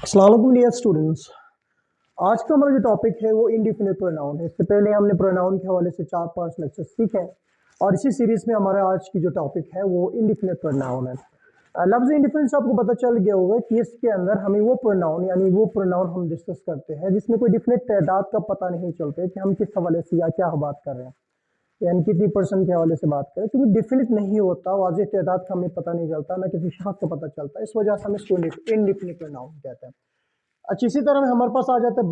अस्सलाम वालेकुम dear students. आज का हमारा जो टॉपिक है वो इंडिफिनिट प्रोनाउन है। इससे पहले हमने प्रोनाउन के हवाले से 4-5 लेक्चर्स सीखे हैं और इसी सीरीज में हमारा आज की जो टॉपिक है वो इंडिफिनिट प्रोनाउन है। लफ्ज़ इंडिफिनिट से आपको पता चल गया होगा कि इसके अंदर हमें वो प्रोनाउन यानी वो प्रोनाउन हम डिस्कस करते हैं जिसमें कोई डिफिनिट तादाद का पता नहीं चलता कि हम किस हवाले से या क्या बात कर रहे हैं, यानी कितनी परसेंट के हवाले से बात करें, क्योंकि डिफिनिट नहीं होता, वाज़ेह तादाद का हमें पता नहीं चलता, ना किसी शख्स का पता चलता। इस वजह से हम इसको इंडिफिनिट प्रोनाउन कहते हैं। अच्छा, इसी तरह हमारे पास आ जाता है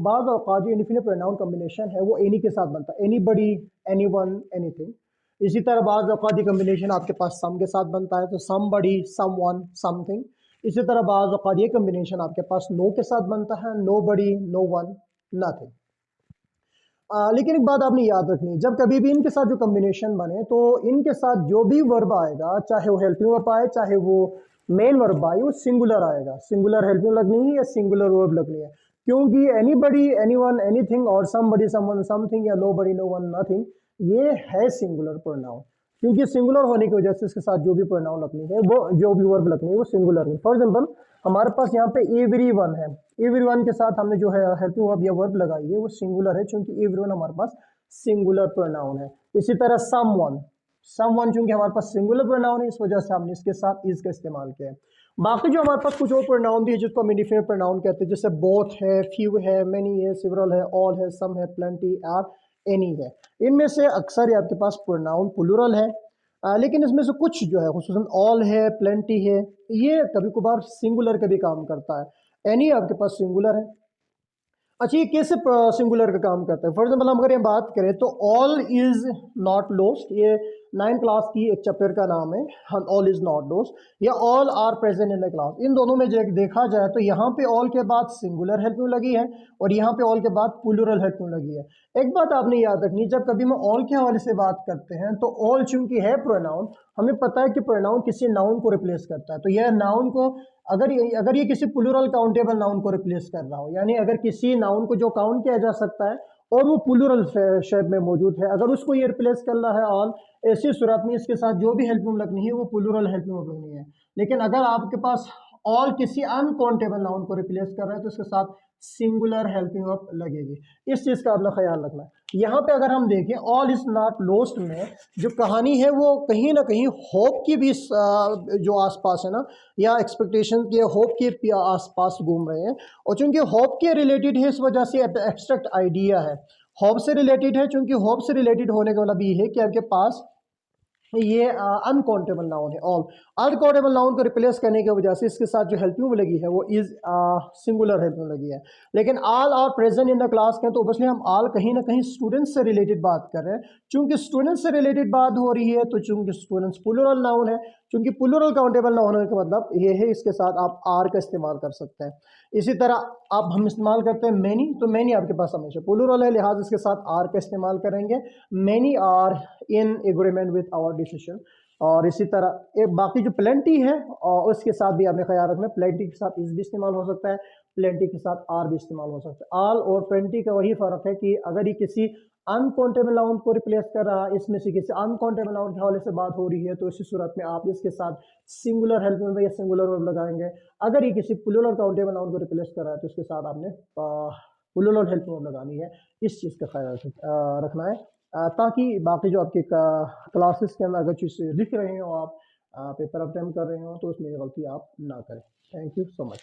बाज़ औक़ात जो इंडिफिनिट प्रोनाउन कॉम्बिनेशन है वो एनी के साथ बनता है, एनीबडी, एनीवन, एनीथिंग। इसी तरह बाज़ औक़ात ये कॉम्बिनेशन आपके पास सम के साथ बनता है, तो समबडी, समवन, समथिंग। इसी तरह बाज़ औक़ात ये कॉम्बिनेशन आपके पास नो के साथ बनता है, नोबडी, नो वन, नथिंग। लेकिन एक बात आपने याद रखनी, जब कभी भी इनके साथ जो कॉम्बिनेशन बने तो इनके साथ जो भी वर्ब आएगा, चाहे वो हेल्पिंग वर्ब आए चाहे वो मेन वर्ब आए, वो सिंगुलर आएगा। सिंगुलर हेल्पिंग लगनी है या सिंगुलर वर्ब लगनी है, क्योंकि एनीबडी, एनीवन, एनीथिंग और समबडी, समवन, समथिंग या नोबडी, नो वन, नथिंग ये है सिंगुलर प्रोनाउन। क्योंकि सिंगुलर होने की वजह से इसके साथ जो भी प्रोनाउन लगनी है, वो जो भी वर्ब लगनी है वो सिंगुलर है। फॉर एग्जाम्पल हमारे पास यहाँ पे एवरीवन है, एवरीवन के साथ हमने जो है हेल्पिंग वर्ब या वर्ब लगाई है वो सिंगुलर है, क्योंकि एवरीवन हमारे पास सिंगुलर प्रोनाउन है। इसी तरह समवन, समवन चूंकि हमारे पास सिंगुलर प्रोनाउन है, इस वजह से हमने इसके साथ इज का इस्तेमाल किया है। बाकी जो हमारे पास कुछ और प्रोनाउन भी है जिसको हम इंडिफिनिट प्रोनाउन कहते हैं, जैसे बोथ है, फ्यू है, मेनी है, सेवरल है, ऑल है, सम है, प्लेंटी, आर, एनी है। इनमें से अक्सर आपके पास प्रोनाउन प्लूरल है, लेकिन इसमें से कुछ जो है खुसूसन ऑल है, प्लेंटी है, ये कभी कभार सिंगुलर का भी काम करता है। एनी आपके पास सिंगुलर है। अच्छा, ये कैसे सिंगुलर का काम करता है? फॉर एग्जाम्पल हम अगर ये बात करें तो ऑल इज नॉट लॉस्ट, ये 9 क्लास की एक चैप्टर का नाम है, ऑल इज नॉट लॉस्ट, या all are present in the class. इन दोनों में जो देखा जाए तो यहाँ पे ऑल के बाद सिंगुलर हेल्पिंग लगी है और यहाँ पे ऑल के बाद प्लूरल हेल्पिंग लगी है। एक बात आपने याद रखनी, जब कभी हम ऑल के हवाले से बात करते हैं तो ऑल चूंकि है प्रोनाउन, हमें पता है कि प्रोनाउन किसी नाउन को रिप्लेस करता है, तो यह नाउन को अगर ये किसी प्लूरल काउंटेबल नाउन को रिप्लेस कर रहा हो, यानी अगर किसी नाउन को जो काउंट किया जा सकता है और वो प्लूरल शेप में मौजूद है, अगर उसको ये रिप्लेस कर रहा है ऑल, ऐसी सूरत में इसके साथ जो भी हेल्पिंग लगनी है वो प्लूरल हेल्पिंग लगनी है। लेकिन अगर आपके पास ऑल किसी अनकाउंटेबल नाउन को रिप्लेस कर रहा है तो इसके साथ सिंगुलर हेल्पिंग वर्ब लगेगी। इस चीज़ का आपने ख्याल रखना है। यहाँ पे अगर हम देखें ऑल इज नॉट लॉस्ट में जो कहानी है वो कहीं ना कहीं होप की भी जो आसपास है ना, या एक्सपेक्टेशन के होप के आसपास घूम रहे हैं, और चूंकि होप के रिलेटेड है इस वजह से एब्स्ट्रैक्ट आइडिया है, होप से रिलेटेड है। चूंकि होप से रिलेटेड होने का मतलब ये है कि आपके पास ये अनकाउंटेबल नाउन है। ऑल अनकाउंटेबल नाउन को रिप्लेस करने की वजह से इसके साथ जो हेल्पिंग लगी है वो इज सिंगुलर हेल्पिंग लगी है। लेकिन all are present in the class के, तो ऑब्वियसली हम ऑल कहीं ना कहीं स्टूडेंट्स से रिलेटेड बात कर रहे हैं। चूंकि स्टूडेंट्स से रिलेटेड बात हो रही है तो चूंकि स्टूडेंट्स प्लूरल नाउन है, चूंकि प्लूरल काउंटेबल नाउन होने का मतलब ये है इसके साथ आप आर का इस्तेमाल कर सकते हैं। इसी तरह अब हम इस्तेमाल करते हैं मैनी, तो मैनी आपके पास हमेशा प्लूरल है, लिहाजा इसके साथ आर का इस्तेमाल करेंगे। Many are in agreement with our decision. और इसी तरह एक बाकी जो प्लेंटी है और उसके साथ भी आपने ख्याल रखना, प्लेंटी के साथ इस भी इस्तेमाल हो सकता है, प्लेंटी के साथ आर भी इस्तेमाल हो सकता है। आल और प्लेंटी का वही फ़र्क है कि अगर ये किसी अनकाउंटेबल नाउन को रिप्लेस कर रहा है, इसमें से किसी अनकाउंटेबल नाउन के हवाले से बात हो रही है, तो इसी सूरत में आप इसके साथ सिंगुलर हेल्पिंग वर्ब या सिंगुलर वर्ब लगाएंगे। अगर ये किसी प्लूरल काउंटेबल नाउन को रिप्लेस कर रहा है तो इसके साथ आपने प्लूरल हेल्पिंग वर्ब लगानी है। इस चीज़ का ख्याल रखना है, ताकि बाकी जो आपके क्लासेस के अंदर अगर चीज़ लिख रहे हो आप, पेपर अटेम्प्ट कर रहे हो, तो उसमें गलती आप ना करें। Thank you so much.